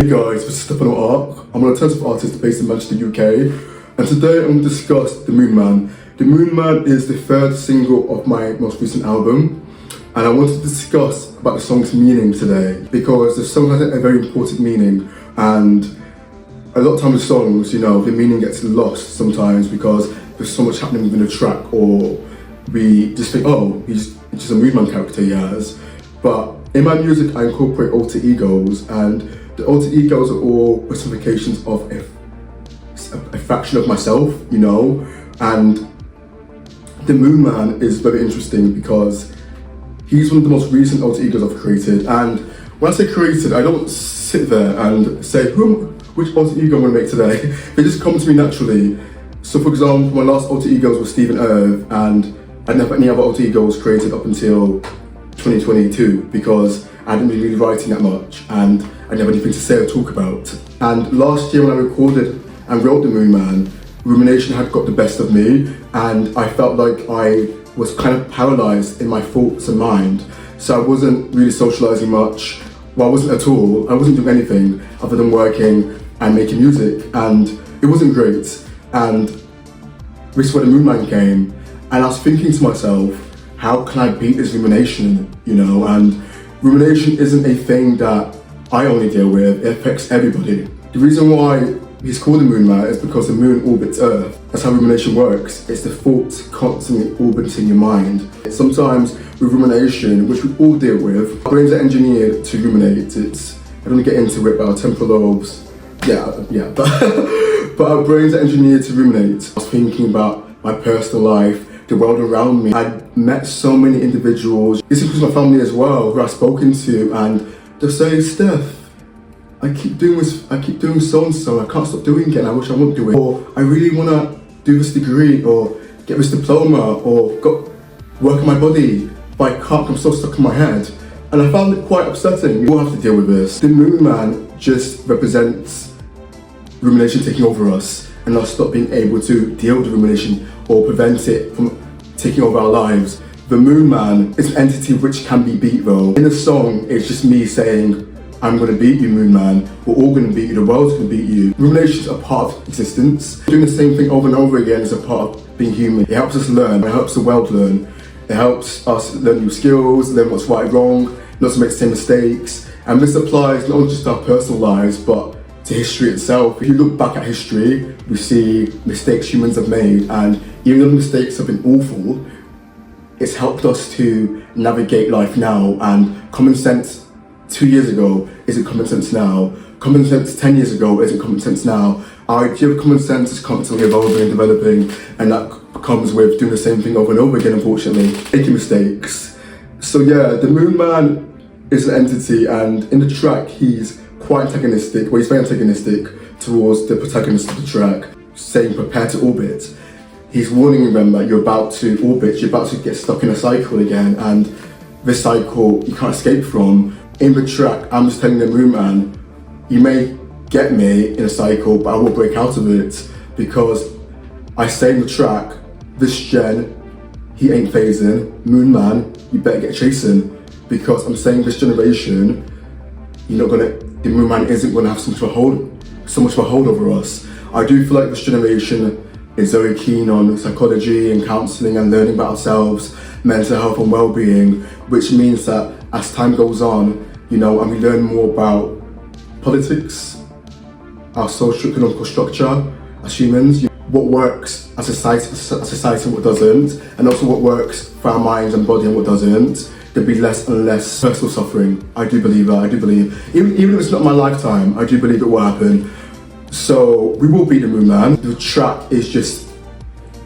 Hey guys, this is Stefano Ark. I'm an alternative artist based in Manchester, UK, and today I'm going to discuss The Moon Man. The Moon Man is the third single of my most recent album, and I want to discuss about the song's meaning today because the song has a very important meaning, and a lot of times with songs, the meaning gets lost sometimes because there's so much happening within the track, or we just think, oh, he's just a Moon Man character he has. But in my music, I incorporate alter egos, and the alter egos are all personifications of a fraction of myself, and the Moon Man is very interesting because he's one of the most recent alter egos I've created. And when I say created, I don't sit there and say, which alter ego I'm going to make today. They just come to me naturally. So for example, my last alter egos was Stephen Irv, and I didn't have any other alter egos created up until 2022 because I hadn't been really writing that much and I didn't have anything to say or talk about. And last year when I recorded and wrote The Moon Man, rumination had got the best of me, and I felt like I was kind of paralyzed in my thoughts and mind. So I wasn't really socializing much. Well, I wasn't at all. I wasn't doing anything other than working and making music, and it wasn't great. And this is where The Moon Man came, and I was thinking to myself, how can I beat this rumination, and rumination isn't a thing that I only deal with, it affects everybody. The reason why he's called the Moon Man is because the moon orbits Earth. That's how rumination works. It's the thoughts constantly orbiting your mind. Sometimes with rumination, which we all deal with, our brains are engineered to ruminate. I don't want to get into it, but our temporal lobes, but our brains are engineered to ruminate. I was thinking about my personal life, the world around me. I met so many individuals, this includes my family as well, who I've spoken to, and they'll say, Steph, I keep doing so and so, I can't stop doing it, and I wish I would do it. Or I really want to do this degree, or get this diploma, or work on my body, but I can't, I'm so stuck in my head. And I found it quite upsetting. We all have to deal with this. The Moon Man just represents rumination taking over us, and us not being able to deal with the rumination or prevent it from taking over our lives. The Moon Man is an entity which can be beat though. In the song, it's just me saying, I'm gonna beat you, Moon Man. We're all gonna beat you, the world's gonna beat you. Ruminations are part of existence. Doing the same thing over and over again is a part of being human. It helps us learn, it helps the world learn. It helps us learn new skills, learn what's right and wrong, not to make the same mistakes. And this applies not only just to our personal lives, but to history itself. If you look back at history, we see mistakes humans have made, and even though the mistakes have been awful, it's helped us to navigate life now. And common sense 2 years ago isn't common sense now. Common sense 10 years ago isn't common sense now. Our idea of common sense is constantly evolving and developing, and that comes with doing the same thing over and over again, unfortunately, making mistakes. So yeah, the Moon Man is an entity, and in the track he's quite antagonistic, well, he's very antagonistic towards the protagonist of the track, saying prepare to orbit. He's warning you, remember, you're about to orbit, you're about to get stuck in a cycle again, and this cycle you can't escape from. In the track, I'm just telling the Moon Man, you may get me in a cycle, but I will break out of it, because I say in the track, this gen, he ain't phasing, Moon Man, you better get chasing, because I'm saying this generation, the Moon Man isn't gonna have so much of a hold over us. I do feel like this generation is very keen on psychology and counselling and learning about ourselves, mental health and well-being, which means that as time goes on, and we learn more about politics, our social-economical structure as humans, what works as a society and what doesn't, and also what works for our minds and body and what doesn't, there'll be less and less personal suffering. I do believe that, I do believe. Even if it's not my lifetime, I do believe it will happen. So we will beat the Moon Man. The track is just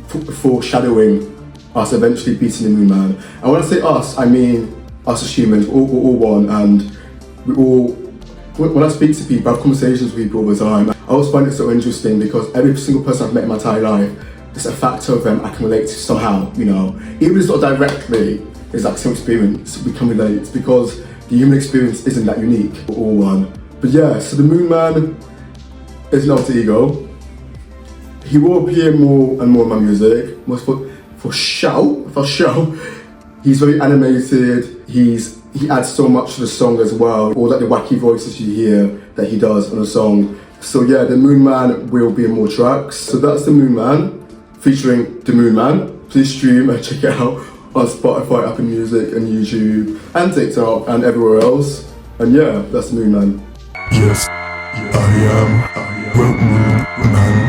foreshadowing us eventually beating the Moon Man. And when I say us, I mean us as humans. We're all one, and when I speak to people, I have conversations with people all the time. I always find it so interesting because every single person I've met in my entire life, there's a factor of them I can relate to somehow, even if it's not directly, it's like some experience we can relate, because the human experience isn't that unique. We're all one. But yeah, so the Moon Man is an alter ego. He will appear more and more in my music, most for show. He's very animated, he's he adds so much to the song as well, all like the wacky voices you hear that he does on the song. So yeah, the Moon Man will be in more tracks. So that's the Moon Man featuring the Moon Man. Please stream and check it out on Spotify, Apple Music and YouTube and TikTok and everywhere else. And yeah, that's the Moon Man. Yes, I am Moon Man.